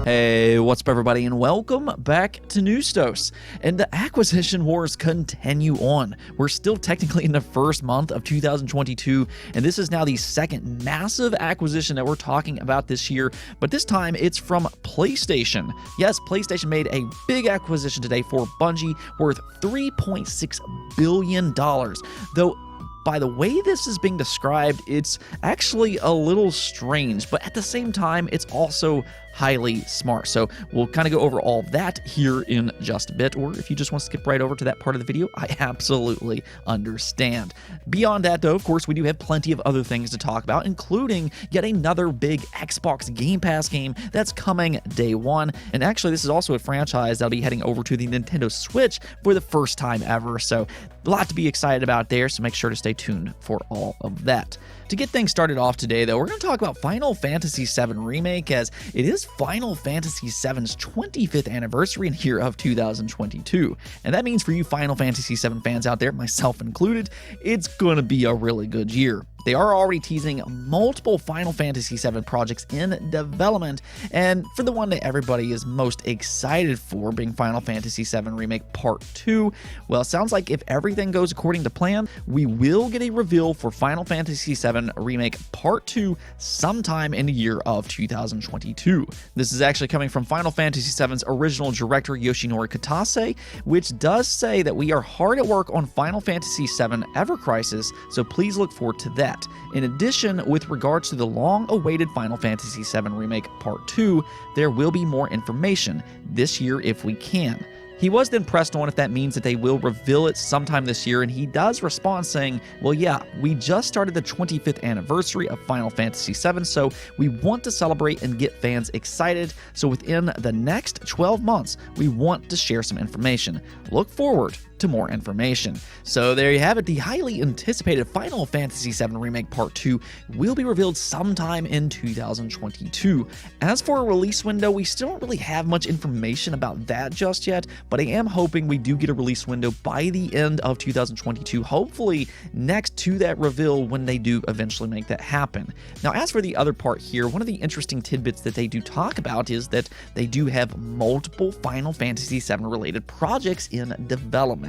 Hey, what's up everybody, and welcome back to Newstos. And the acquisition wars continue on. We're still technically in the first month of 2022, and this is now the second massive acquisition that we're talking about this year, but this time it's from PlayStation. Yes, PlayStation made a big acquisition today for Bungie worth $3.6 billion, though by the way this is being described, it's actually a little strange, but at the same time, it's also highly smart. So we'll kind of go over all of that here in just a bit, or if you just want to skip right over to that part of the video, I absolutely understand. Beyond that though, of course, we do have plenty of other things to talk about, including yet another big Xbox Game Pass game that's coming day one. And actually, this is also a franchise that'll be heading over to the Nintendo Switch for the first time ever. So a lot to be excited about there, so make sure to stay tuned for all of that. To get things started off today, though, we're going to talk about Final Fantasy VII Remake, as it is Final Fantasy VII's 25th anniversary in the year of 2022. And that means for you Final Fantasy VII fans out there, myself included, it's going to be a really good year. They are already teasing multiple Final Fantasy VII projects in development, and for the one that everybody is most excited for, being Final Fantasy VII Remake Part 2, well, it sounds like if everything goes according to plan, we will get a reveal for Final Fantasy VII Remake Part 2 sometime in the year of 2022. This is actually coming from Final Fantasy VII's original director Yoshinori Kitase, which does say that we are hard at work on Final Fantasy VII Ever Crisis, so please look forward to that. In addition, with regards to the long-awaited Final Fantasy VII Remake Part 2, there will be more information this year if we can. He was then pressed on if that means that they will reveal it sometime this year, and he does respond saying, well, yeah, we just started the 25th anniversary of Final Fantasy VII, so we want to celebrate and get fans excited, so within the next 12 months, we want to share some information. Look forward to more information. So there you have it, the highly anticipated Final Fantasy VII Remake Part 2 will be revealed sometime in 2022. As for a release window, we still don't really have much information about that just yet, but I am hoping we do get a release window by the end of 2022, hopefully next to that reveal when they do eventually make that happen. Now, as for the other part here, one of the interesting tidbits that they do talk about is that they do have multiple Final Fantasy VII related projects in development.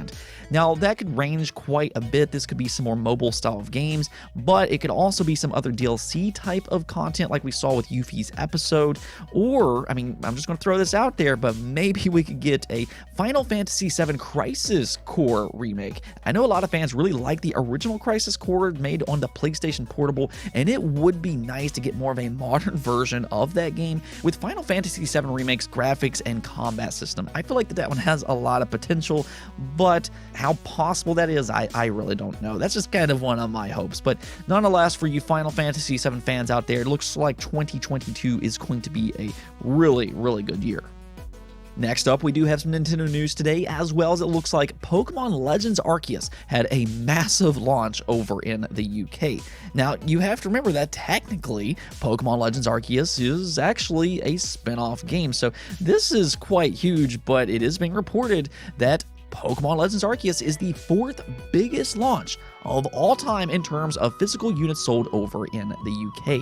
Now, that could range quite a bit. This could be some more mobile style of games, but it could also be some other DLC type of content like we saw with Yuffie's episode, or, I mean, I'm just going to throw this out there, but maybe we could get a Final Fantasy VII Crisis Core remake. I know a lot of fans really like the original Crisis Core made on the PlayStation Portable, and it would be nice to get more of a modern version of that game with Final Fantasy VII Remake's graphics and combat system. I feel like that one has a lot of potential, but how possible that is, I really don't know. That's just kind of one of my hopes. But nonetheless, for you Final Fantasy VII fans out there, it looks like 2022 is going to be a really, really good year. Next up, we do have some Nintendo news today, as well as it looks like Pokemon Legends Arceus had a massive launch over in the UK. Now, you have to remember that technically, Pokemon Legends Arceus is actually a spin-off game, so this is quite huge, but it is being reported that Pokemon Legends Arceus is the 4th biggest launch of all time in terms of physical units sold over in the UK.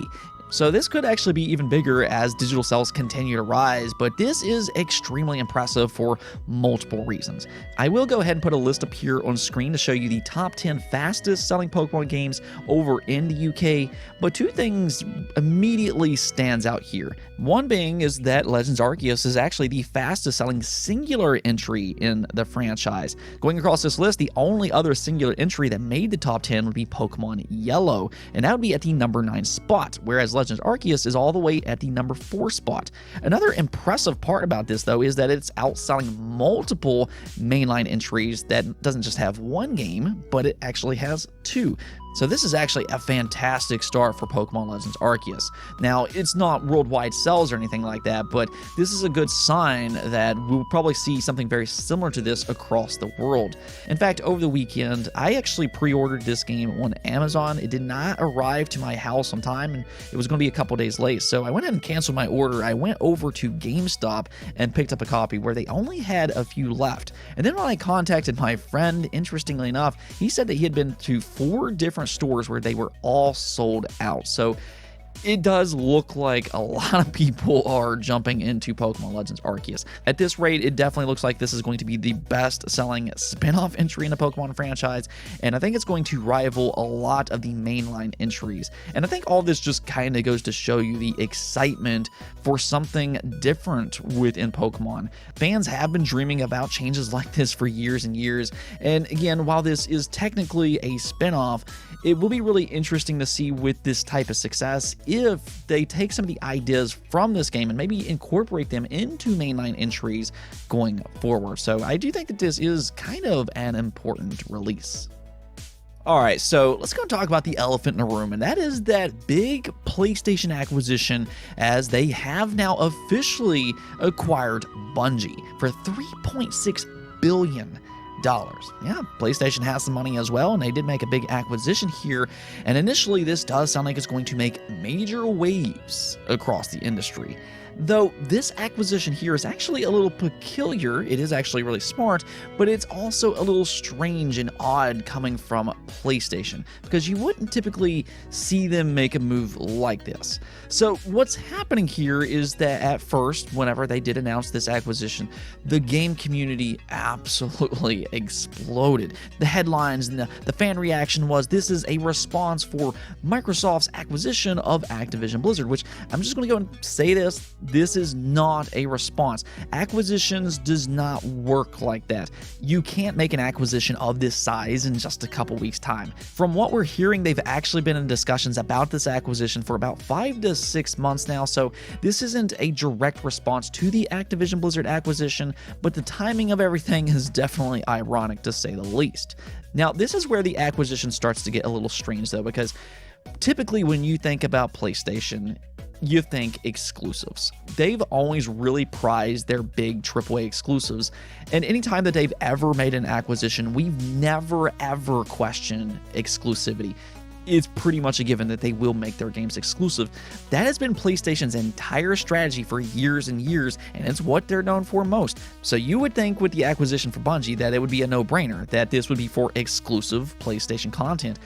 So this could actually be even bigger as digital sales continue to rise, but this is extremely impressive for multiple reasons. I will go ahead and put a list up here on screen to show you the top 10 fastest selling Pokemon games over in the UK, but two things immediately stands out here. One being is that Legends Arceus is actually the fastest selling singular entry in the franchise. Going across this list, the only other singular entry that made the top 10 would be Pokemon Yellow, and that would be at the number 9 spot, whereas Legends Arceus is all the way at the number 4 spot. Another impressive part about this, though, is that it's outselling multiple mainline entries that doesn't just have one game, but it actually has 2. So this is actually a fantastic start for Pokemon Legends Arceus. Now, it's not worldwide sales or anything like that, but this is a good sign that we'll probably see something very similar to this across the world. In fact, over the weekend, I actually pre-ordered this game on Amazon. It did not arrive to my house on time, and it was going to be a couple days late, so I went ahead and canceled my order. I went over to GameStop and picked up a copy where they only had a few left. And then when I contacted my friend, interestingly enough, he said that he had been to 4 different stores where they were all sold out. So it does look like a lot of people are jumping into Pokemon Legends Arceus. At this rate, it definitely looks like this is going to be the best-selling spin-off entry in the Pokemon franchise, and I think it's going to rival a lot of the mainline entries. And I think all this just kind of goes to show you the excitement for something different within Pokemon. Fans have been dreaming about changes like this for years and years, and again, while this is technically a spin-off, it will be really interesting to see with this type of success if they take some of the ideas from this game and maybe incorporate them into mainline entries going forward. So I do think that this is kind of an important release. All right, so let's go talk about the elephant in the room, and that is that big PlayStation acquisition, as they have now officially acquired Bungie for $3.6 billion. Yeah, PlayStation has some money as well, and they did make a big acquisition here, and initially this does sound like it's going to make major waves across the industry. Though this acquisition here is actually a little peculiar, it is actually really smart, but it's also a little strange and odd coming from PlayStation, because you wouldn't typically see them make a move like this. So what's happening here is that at first, whenever they did announce this acquisition, the game community absolutely exploded. The headlines and the fan reaction was, this is a response for Microsoft's acquisition of Activision Blizzard, which I'm just going to go and say this is not a response. Acquisitions does not work like that. You can't make an acquisition of this size in just a couple weeks' time. From what we're hearing, they've actually been in discussions about this acquisition for about 5 to 6 months now, so this isn't a direct response to the Activision Blizzard acquisition, but the timing of everything is definitely ironic, to say the least. Now, this is where the acquisition starts to get a little strange, though, because typically when you think about PlayStation, you think exclusives. They've always really prized their big AAA exclusives, and anytime that they've ever made an acquisition, we've never ever questioned exclusivity. It's pretty much a given that they will make their games exclusive. That has been PlayStation's entire strategy for years and years, and it's what they're known for most. So you would think with the acquisition for Bungie that it would be a no-brainer, that this would be for exclusive PlayStation content.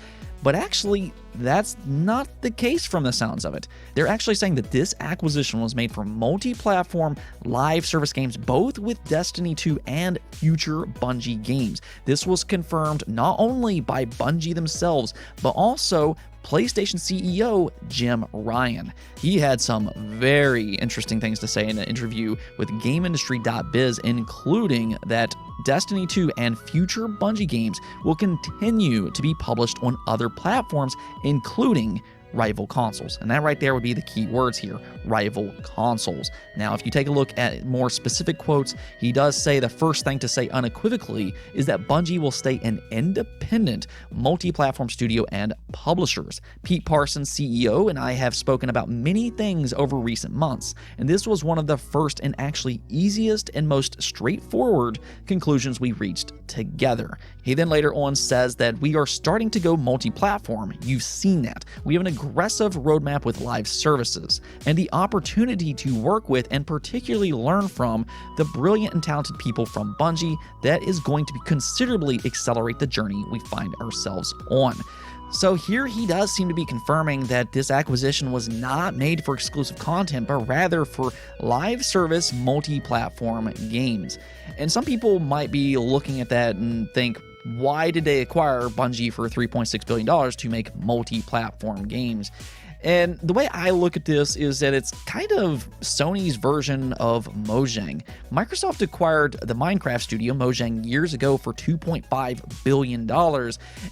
But actually, that's not the case from the sounds of it. They're actually saying that this acquisition was made for multi-platform live service games, both with Destiny 2 and future Bungie games. This was confirmed not only by Bungie themselves, but also PlayStation CEO Jim Ryan. He had some very interesting things to say in an interview with GameIndustry.biz, including that Destiny 2 and future Bungie games will continue to be published on other platforms, including rival consoles. And that right there would be the key words here, rival consoles. Now, if you take a look at more specific quotes, he does say the first thing to say unequivocally is that Bungie will stay an independent multi-platform studio and publishers. Pete Parsons, CEO, and I have spoken about many things over recent months, and this was one of the first and actually easiest and most straightforward conclusions we reached together. He then later on says that we are starting to go multi-platform. You've seen that. We have an aggressive roadmap with live services, and the opportunity to work with and particularly learn from the brilliant and talented people from Bungie that is going to considerably accelerate the journey we find ourselves on. So here he does seem to be confirming that this acquisition was not made for exclusive content, but rather for live service multi-platform games. And some people might be looking at that and think, why did they acquire Bungie for $3.6 billion to make multi-platform games? And the way I look at this is that it's kind of Sony's version of Mojang. Microsoft acquired the Minecraft studio Mojang years ago for $2.5 billion,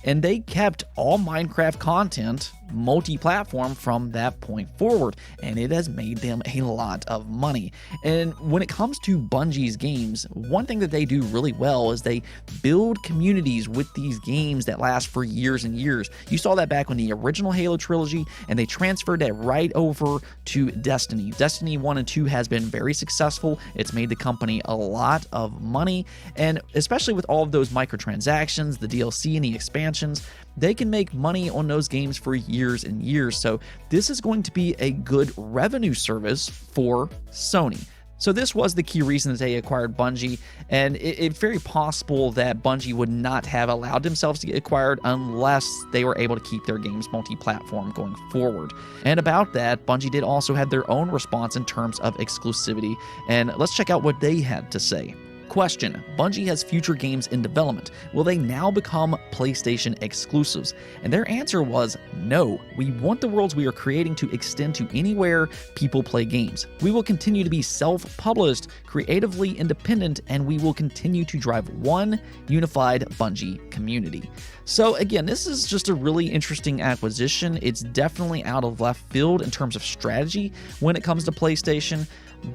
and they kept all Minecraft content multi-platform from that point forward, and it has made them a lot of money. And when it comes to Bungie's games, one thing that they do really well is they build communities with these games that last for years and years. You saw that back when the original Halo trilogy, and they transferred that right over to Destiny. Destiny 1 and 2 has been very successful. It's made the company a lot of money, and especially with all of those microtransactions, the DLC and the expansions, they can make money on those games for years and years. So this is going to be a good revenue service for Sony. So this was the key reason that they acquired Bungie, and it's very possible that Bungie would not have allowed themselves to get acquired unless they were able to keep their games multi-platform going forward. And about that, Bungie did also have their own response in terms of exclusivity, and let's check out what they had to say. Question: Bungie has future games in development. Will they now become PlayStation exclusives? And their answer was no. We want the worlds we are creating to extend to anywhere people play games. We will continue to be self-published, creatively independent, and we will continue to drive one unified Bungie community. So again, this is just a really interesting acquisition. It's definitely out of left field in terms of strategy when it comes to PlayStation,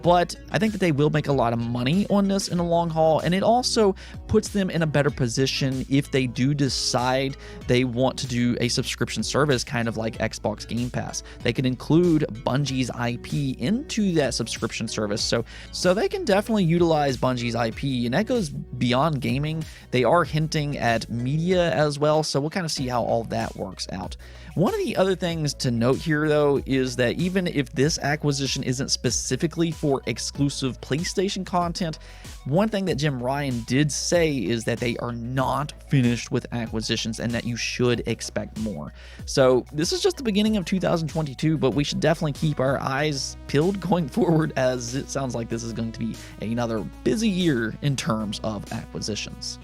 but I think that they will make a lot of money on this in the long haul, and it also puts them in a better position if they do decide they want to do a subscription service kind of like Xbox Game Pass. They can include Bungie's IP into that subscription service, so they can definitely utilize Bungie's IP, and that goes beyond gaming. They are hinting at media as well, so we'll kind of see how all that works out. One of the other things to note here, though, is that even if this acquisition isn't specifically for exclusive PlayStation content, one thing that Jim Ryan did say is that they are not finished with acquisitions and that you should expect more. So this is just the beginning of 2022, but we should definitely keep our eyes peeled going forward, as it sounds like this is going to be another busy year in terms of acquisitions.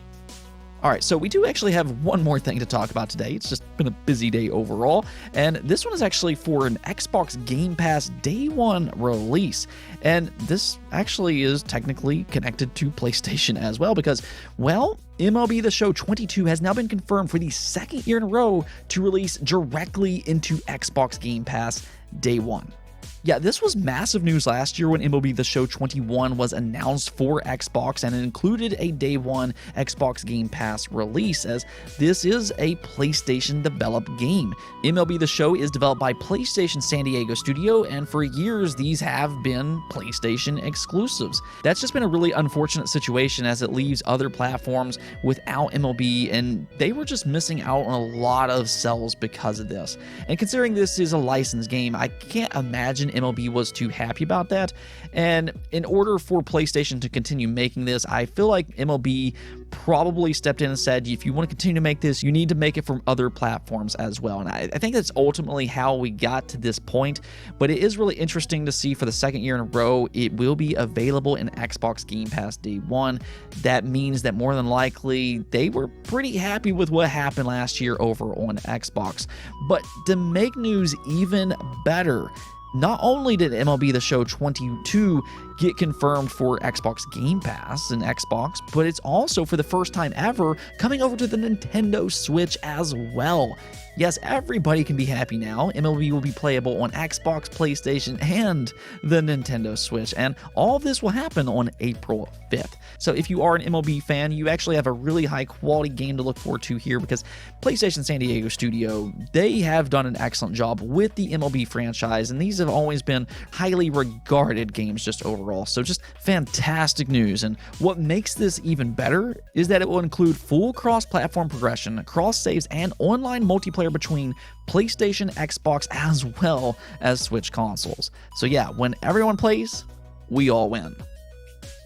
All right, so we do actually have one more thing to talk about today. It's just been a busy day overall, and this one is actually for an Xbox Game Pass Day 1 release. And this actually is technically connected to PlayStation as well because, well, MLB The Show 22 has now been confirmed for the second year in a row to release directly into Xbox Game Pass Day 1. Yeah, this was massive news last year when MLB The Show 21 was announced for Xbox, and it included a Day 1 Xbox Game Pass release, as this is a PlayStation-developed game. MLB The Show is developed by PlayStation San Diego Studio, and for years these have been PlayStation exclusives. That's just been a really unfortunate situation, as it leaves other platforms without MLB, and they were just missing out on a lot of sales because of this. And considering this is a licensed game, I can't imagine MLB was too happy about that, and in order for PlayStation to continue making this, I feel like MLB probably stepped in and said, if you want to continue to make this, you need to make it from other platforms as well. And I think that's ultimately how we got to this point, but it is really interesting to see for the second year in a row, it will be available in Xbox Game Pass Day 1. That means that more than likely, they were pretty happy with what happened last year over on Xbox. But to make news even better, not only did MLB The Show 22 get confirmed for Xbox Game Pass and Xbox, but it's also for the first time ever coming over to the Nintendo Switch as well. Yes, everybody can be happy now. MLB will be playable on Xbox, PlayStation, and the Nintendo Switch, and all of this will happen on April 5th. So if you are an MLB fan, you actually have a really high quality game to look forward to here, because PlayStation San Diego Studio, they have done an excellent job with the MLB franchise, and these have always been highly regarded games just overall. So just fantastic news. And what makes this even better is that it will include full cross-platform progression, cross-saves, and online multiplayer between PlayStation, Xbox, as well as Switch consoles. So yeah, when everyone plays, we all win.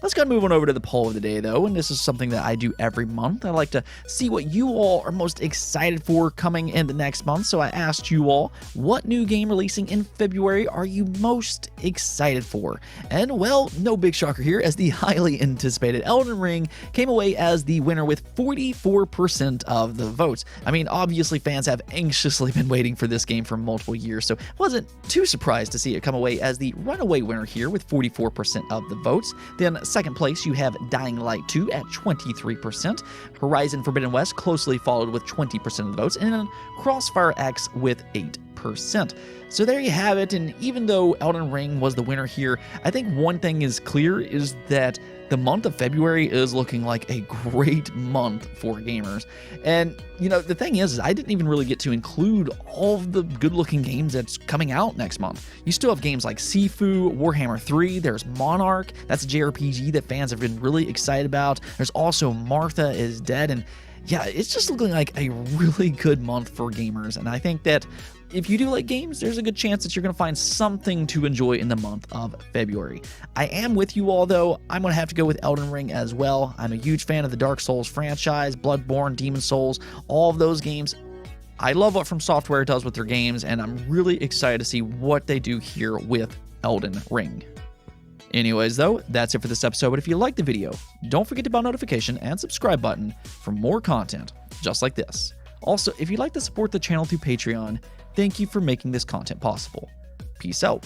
Let's go and move on over to the poll of the day, though, and this is something that I do every month. I like to see what you all are most excited for coming in the next month, so I asked you all, what new game releasing in February are you most excited for? And, well, no big shocker here, as the highly anticipated Elden Ring came away as the winner with 44% of the votes. I mean, obviously fans have anxiously been waiting for this game for multiple years, so wasn't too surprised to see it come away as the runaway winner here with 44% of the votes. Then second place, you have Dying Light 2 at 23%, Horizon Forbidden West closely followed with 20% of the votes, and then Crossfire X with 8%. So there you have it, and even though Elden Ring was the winner here, I think one thing is clear is that the month of February is looking like a great month for gamers. And, you know, the thing is I didn't even really get to include all of the good-looking games that's coming out next month. You still have games like Sifu, Warhammer 3, there's Monarch, that's a JRPG that fans have been really excited about. There's also Martha is Dead, and yeah, it's just looking like a really good month for gamers, and I think that if you do like games, there's a good chance that you're going to find something to enjoy in the month of February. I am with you all, though. I'm going to have to go with Elden Ring as well. I'm a huge fan of the Dark Souls franchise, Bloodborne, Demon Souls, all of those games. I love what From Software does with their games, and I'm really excited to see what they do here with Elden Ring. Anyways, though, that's it for this episode. But if you liked the video, don't forget to bell notification and subscribe button for more content just like this. Also, if you'd like to support the channel through Patreon, thank you for making this content possible. Peace out.